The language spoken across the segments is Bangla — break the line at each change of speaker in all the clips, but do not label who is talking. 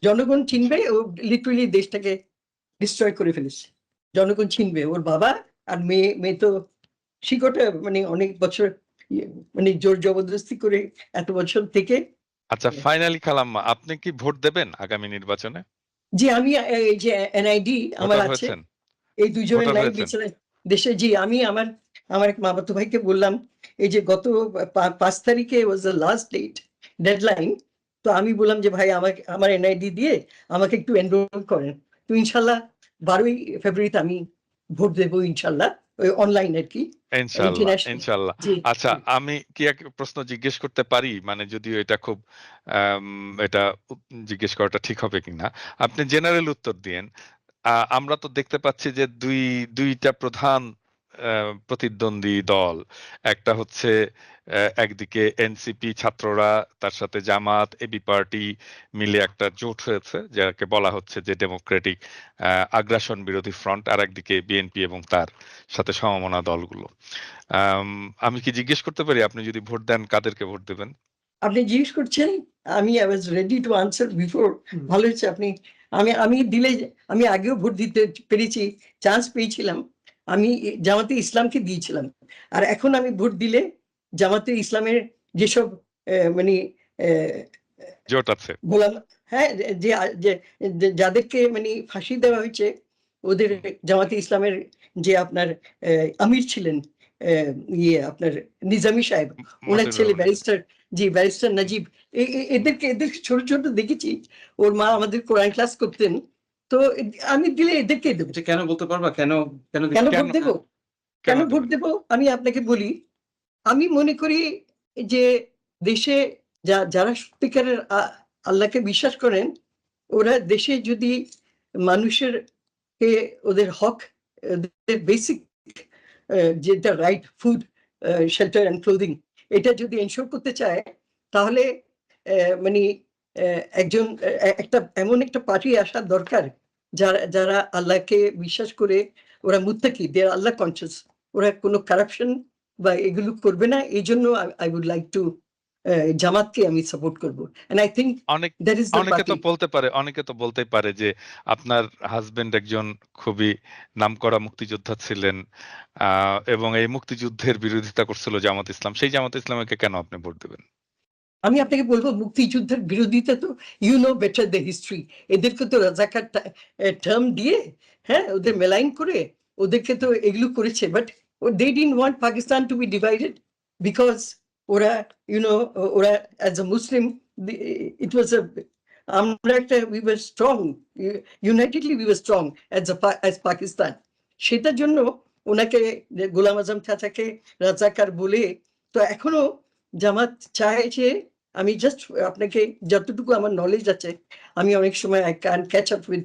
জনগণ চিনবে, ও লিটারালি দেশটাকে ডিস্ট্রয় করে ফেলেছে। জনগণ চিনবে, ওর বাবা আর মেয়ে তো শিকড়টা মানে অনেক বছর মানে জোর জবরদস্তি করে এত বছর থেকে।
আচ্ছা, ফাইনালি খালাম্মা, আপনি কি ভোট দেবেন আগামী নির্বাচনে?
জি, আমি এই যে এনআইডি আমার
ভোটার
আছে,
হয়েছেন?
এই দুজনের
ভোটার
নাই
হয়েছেন?
বেচারা দেশে। জি, আমি আমার এক মামাতো ভাইকে বললাম, এই যে গত 5 তারিখে ওয়াজ দ্য লাস্ট ডেডলাইন। তো আমি বললাম যে ভাই আমাকে আমার এনআইডি দিয়ে আমাকে একটু এনরোল করেন। তো ইনশাল্লাহ 12ই ফেব্রুয়ারিতে আমি ভোট দেবো ইনশাল্লাহ, ওই অনলাইন আর কি,
ইনশাল্লাহ,
ইন্টারন্যাশনাল।
ইনশাল্লাহ।
জি,
আচ্ছা, আমি কি এক প্রশ্ন জিজ্ঞেস করতে পারি? মানে যদিও এটা খুব এটা জিজ্ঞেস করাটা ঠিক হবে কিনা, আপনি জেনারেল উত্তর দিয়েন। আমরা তো দেখতে পাচ্ছি যে দুইটা প্রধান প্রতিদ্বন্দ্বী দল, একটা হচ্ছে একদিকে এনসিপি ছাত্ররা, তার সাথে জামাত এবি পার্টি মিলে একটা জোট হয়েছে যাকে বলা হচ্ছে যে ডেমোক্রেটিক আগ্রাসন বিরোধী ফ্রন্ট, আর একদিকে বিএনপি এবং তার সাথে সমমনা দলগুলো। আমি কি জিজ্ঞেস করতে পারি, আপনি যদি ভোট দেন কাদেরকে ভোট দেবেন?
আপনি জিজ্ঞেস করছেন, আমি I was ready to answer before. ভালো হয়েছে আপনি, আমি দিলে, আমি আগেও ভোট দিতে পেরেছি, চান্স পেয়েছিলাম। আমি জামাতে ইসলামকে দিয়েছিলাম, আর এখন আমি ভোট দিলে জামাতে ইসলামের যেসব মানে
জোট আছে।
বললাম, হ্যাঁ, যে যাদেরকে মানে ফাঁসি দেওয়া হয়েছে, ওদের জামাতে ইসলামের যে আপনার আমির ছিলেন, ইয়ে আপনার নিজামী সাহেব, ওনার
মতিউর
ছেলে
রহমান।
ব্যারিস্টার, জি ব্যারিস্টার নাজিব, এদেরকে ছোট ছোট দেখেছি। ওর মা আমাদের কোরআন ক্লাস করতেন। তো আমি দিলে এদেরকে দেবো।
কেন বলতে পারবা? কেন কেন
কেন ভোট দেবো? কেন ভোট
দেবেন?
দেবো আমি আপনাকে বলি। আমি মনে করি যে দেশে যারা সত্যিকারের আল্লাহকে বিশ্বাস করেন, ওরা দেশে যদি মানুষের কে ওদের হক, ওদের বেসিক যেটা right, food, shelter and clothing, এটা যদি এনশোর করতে চায়, তাহলে মানে একজন একটা এমন একটা পার্টি আসা দরকার যারা আল্লাহকে বিশ্বাস করে, ওরা মুত্তাকি, দে আর আল্লাহ কনসিয়াস, ওরা কোনো কারাপশন বা এগুলো করবে না। এই জন্য আই উড লাইক টু জামাতকে আমি সাপোর্ট করবো, এন্ড আই থিঙ্ক
অনেক
দ্যাট ইজ দ্য
অনেকে
পার্টি।
তো বলতে পারে, অনেকে তো বলতেই পারে যে আপনার হাজবেন্ড একজন খুবই নামকরা মুক্তিযোদ্ধা ছিলেন, এবং এই মুক্তিযুদ্ধের বিরোধিতা করছিল জামাত ইসলাম, সেই জামাত ইসলামকে কেন আপনি ভোট দেবেন?
আমি আপনাকে বলবো, মুক্তিযুদ্ধের বিরোধিতা তো you know better the history. এদেরকে তো রাজাকার টার্ম দিয়ে, হ্যাঁ, ওদের মেলাইন করে ওদেরকে তো এগুলো করেছে। But they didn't want Pakistan to be divided, because ওরা ইউনো ওরা as a Muslim, it was a, আমরা একটা we were strong, unitedly we were strong as Pakistan. সেটার জন্য ওনাকে, গোলাম আজম চাচাকে রাজাকার বলে। তো এখনো জামাত চায় যে, আমি জাস্ট আপনাকে যতটুকু আমার নলেজ আছে, আমি অনেক সময় I can catch up with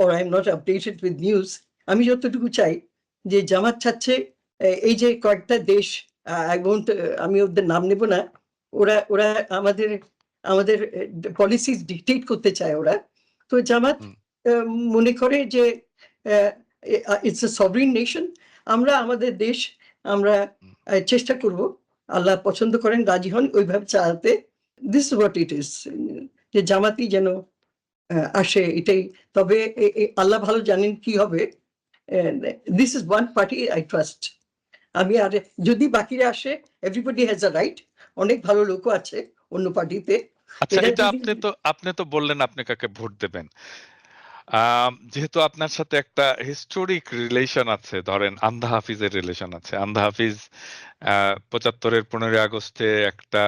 or I am not updated with news. আমি যতটুকু চাই যে জামাত চাচ্ছে এই যে কয়েকটা দেশ, আমি ওদের নাম নেব না, ওরা ওরা আমাদের আমাদের পলিসিস ডিকটেট করতে চায় ওরা। তো জামাত মনে করে যে ইটস এ সভরিন নেশন, আমরা আমাদের দেশ আমরা চেষ্টা করব, আল্লাহ পছন্দ করেন, রাজি হন ওইভাবে চালাতে। দিস হোয়াট ইট ইজ, যে জামাতি যেন আসে, এটাই। তবে আল্লাহ ভালো জানেন কি হবে। This is one party I trust. আমি আর যদি বাকিরা আসে, এভরিবডি হ্যাজ আ রাইট, অনেক ভালো লোকও আছে অন্য পার্টিতে।
আচ্ছা,
এরা
এটা
যদি,
আপনি তো বললেন আপনি কাকে ভোট দেবেন। যেহেতু আপনার সাথে একটা হিস্টোরিক রিলেশন আছে, ধরেন আন্ধা হাফিজের রিলেশন আছে। আন্ধা হাফিজ 75-এর 15ই আগস্টে একটা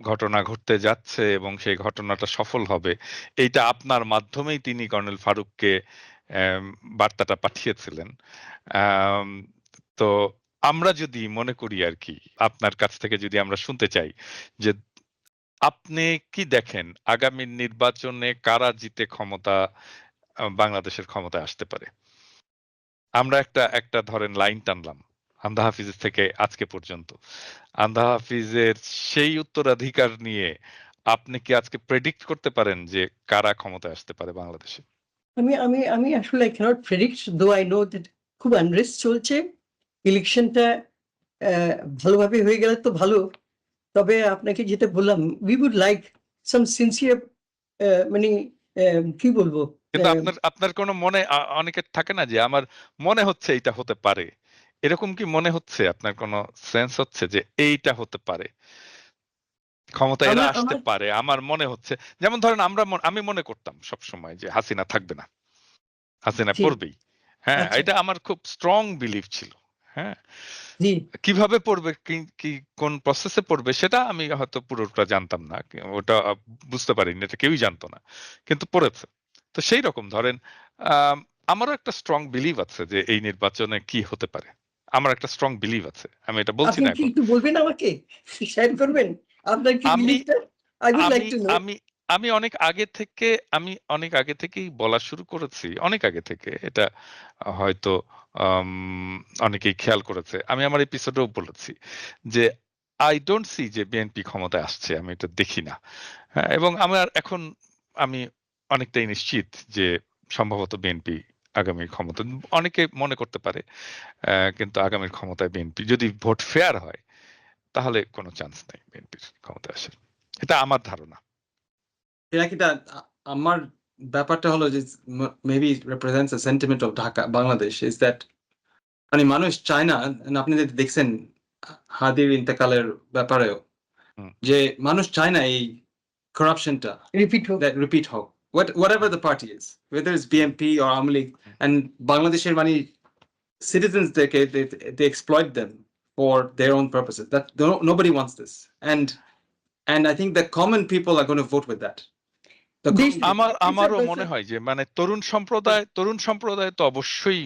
ঘটনা ঘটতে যাচ্ছে এবং সেই ঘটনাটা সফল হবে, এইটা আপনার মাধ্যমেই তিনি কর্নেল ফারুককে বার্তাটা পাঠিয়েছিলেন। আম, তো আমরা যদি মনে করি আর কি, আপনার কাছ থেকে যদি আমরা শুনতে চাই যে আপনি কি দেখেন আগামী নির্বাচনে কারা জিতে বাংলাদেশের ক্ষমতায় আসতে পারে? আমরা একটা একটা ধরেন লাইন টানলাম আন্ধা হাফিজের থেকে আজকে পর্যন্ত। আন্ধা হাফিজের সেই উত্তরাধিকার নিয়ে আপনি কি আজকে প্রেডিক্ট করতে পারেন যে কারা ক্ষমতায় আসতে পারে বাংলাদেশে?
আমি আমি আমি আসলে I can't predict, though I know that খুব আনরেস্ট চলছে। ইলেকশনটা ভালোভাবে হয়ে গেলে তো ভালো। তবে আপনাকে যেটা বললাম, we would like some sincere মানে কি বলবো,
কিন্তু আপনার কোনো মনে অনেকের থাকে না যে আমার মনে হচ্ছে এইটা হতে পারে, এরকম কি মনে হচ্ছে আপনার কোনো সেন্স হচ্ছে যে এইটা হতে পারে, ক্ষমতায় এরা আসতে
আমার
পারে আমার মনে হচ্ছে? যেমন ধরেন আমি মনে করতাম সবসময় যে হাসিনা থাকবে না, হাসিনা
জি,
পড়বেই। হ্যাঁ,
আচ্ছা,
এটা আমার খুব স্ট্রং বিলিফ ছিল। হ্যাঁ,
জি,
কিভাবে পড়বে, কি কোন প্রসেসে পড়বে সেটা আমি হয়তো পুরোটা জানতাম না, ওটা বুঝতে পারিনি, এটা কেউই জানতো না, কিন্তু পড়েছে। তো সেই রকম ধরেন আম, আমারও একটা স্ট্রং বিলিভ আছে যে এই নির্বাচনে কি হতে পারে। আমার একটা স্ট্রং বিলিভ আছে, আমি এটা বলছি
আপনি
না
কি
এখন।
একটু বলবেন আমাকে, শেয়ার করবেন আপনার কি
আমি
বিলিফটা? আই উড লাইক
আমি
টু নো।
আমি আমি অনেক আগে থেকে আমি অনেক আগে থেকেই বলা শুরু করেছি, অনেক আগে থেকে এটা হয়তো আম, অনেকেই খেয়াল করেছে, আমি আমার এপিসোডেও বলেছি যে আই ডোন্ট সি যে বিএনপি ক্ষমতায় আসছে, আমি এটা দেখি না। হ্যাঁ, এবং আমার এখন আমি অনেকটাই নিশ্চিত যে সম্ভবত বিএনপি আগামীর ক্ষমতা, অনেকে মনে করতে পারে কিন্তু আগামীর ক্ষমতায় বিএনপি যদি ভোট ফেয়ার হয় তাহলে কোনো চান্স নাই বিএনপির ক্ষমতায় আসার, এটা আমার ধারণা।
এটা আমার ব্যাপারটা হলো যে maybe represents a sentiment of Dhaka Bangladesh is that মানে মানুষ চায় না, and আপনি যদি দেখছেন হাদির ইন্তেকালের ব্যাপারেও
হুম,
যে মানুষ চায় না এই করাপশনটা
রিপিট হোক।
that repeat হোক, whatever the party is, whether it's BNP or Awami League, and বাংলাদেশের মানে citizens they exploit them for their own purposes. That nobody wants this, and I think the common people are going to vote with that. The
দেশ
আমারও মনে হয় যে মানে তরুণ সম্প্রদায় তো অবশ্যই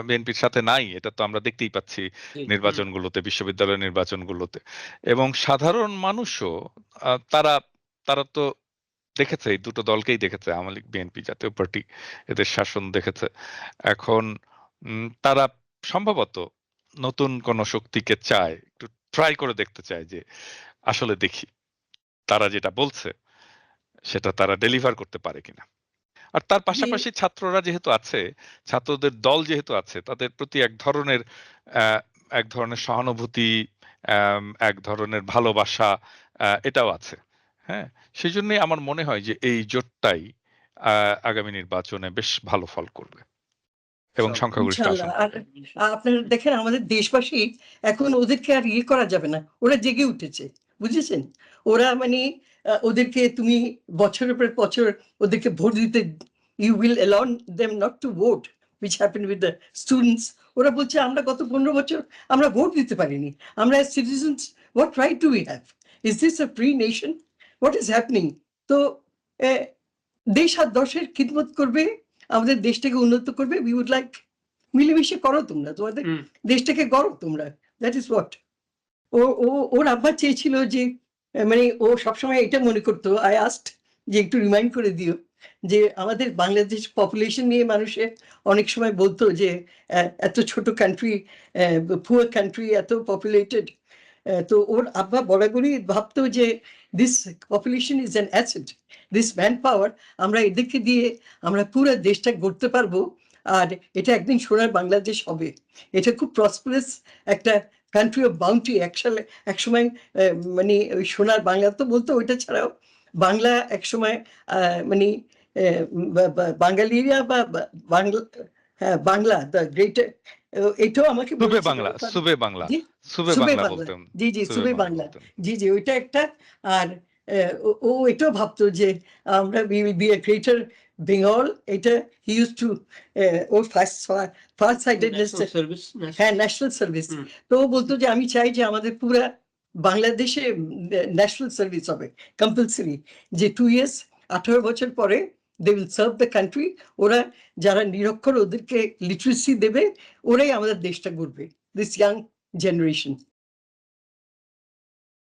বিএনপির সাথে নাই, এটা তো আমরা দেখতেই পাচ্ছি নির্বাচনগুলোতে, বিশ্ববিদ্যালয় নির্বাচনগুলোতে। এবং সাধারণ মানুষও তারা তারা তো দেখেছে, এই দুটো দলকেই দেখেছে, আওয়ামী লীগ বিএনপি জাতীয় পার্টি, এদের শাসন দেখেছে। এখন তারা সম্ভবত নতুন কোন শক্তিকে চায়, একটু ট্রাই করে দেখতে চায় যে আসলে দেখি তারা যেটা বলছে সেটা তারা ডেলিভার করতে পারে কিনা। আর তার
জি,
পাশাপাশি ছাত্ররা যেহেতু আছে, ছাত্রদের দল যেহেতু আছে, তাদের প্রতি এক ধরনের সহানুভূতি, এক ধরনের ভালোবাসা এটাও আছে। হ্যাঁ, সেই জন্যই আমার মনে হয় যে এই জোটটাই আগামী নির্বাচনে বেশ ভালো ফল করবে এবং সংখ্যাগরিষ্ঠ
ইনশাআল্লাহ।
আসন
আর
পাবে।
আপনারা দেখেন আমাদের দেশবাসী এখন ওদেরকে আর ইয়ে করা যাবে না, ওরা জেগে উঠেছে, বুঝেছেন? ওরা মানে ওদেরকে তুমি বছরের পর বছর ওদেরকে ভোট দিতে, you will allow them not to vote, which happened with the students. ওরা বলছে আমরা গত 15 বছর আমরা ভোট দিতে পারিনি, আমরা citizens, what right do we have? Is this a free nation? What is happening? তো দেশ আর দশের খিদমত করবে, আমাদের দেশটাকে উন্নত করবে। উই উড লাইক, মিলেমিশে করো তোমরা, তোমাদের দেশটাকে গড়ো তোমরা, দ্যাট ইজ হোয়াট। ওর আব্বা চেয়েছিল যে মানে ও সবসময় এটা মনে করতো, আই আস্ট যে একটু রিমাইন্ড করে দিও যে আমাদের বাংলাদেশ পপুলেশন নিয়ে মানুষের অনেক সময় বলতো যে এত ছোট কান্ট্রি, পুয়ার কান্ট্রি, এত পপুলেটেড। তো ওর আব্বা বরাবরই ভাবতো যে this population is an asset, this man power, আমরা এদেরকে দিয়ে আমরা পুরো দেশটা গড়তে পারবো, আর এটা একদিন সোনার বাংলাদেশ হবে। এটা খুব প্রসপারাস একটা কান্ট্রি অফ বাউন্টি। একসময় মানে ওই সোনার বাংলা তো বলতো, ওইটা ছাড়াও বাংলা একসময় মানে বাঙালিরা বা বাংলা, হ্যাঁ বাংলা দ্য গ্রেটার, এটাও আমাকে
সুবে
বলেছিল।
বাংলা, সুবে বাংলা,
জি,
সুবে
সুবে
বাংলা
বাংলা,
বলতেন,
জি জি,
সুবে
সুবে
বাংলা
বাংলা,
বলতেন।
জি জি, ওইটা একটা। আর ও এটাও ভাবতো যে আমরা we will be a greater Bengal. এটা হি ইউজ টু, ওর ফার্স্ট সাইডেডনেস, হ্যাঁ ন্যাশনাল সার্ভিস। তো ও বলতো যে আমি চাই যে আমাদের পুরা বাংলাদেশে ন্যাশনাল সার্ভিস হবে কম্পালসারি, যে 2 years 18 বছর পরে they will serve the country. ওরা যারা নিরক্ষর ওদেরকে লিটারেসি দেবে, ওরাই আমাদের দেশটা গড়বে, দিস ইয়াং জেনারেশন।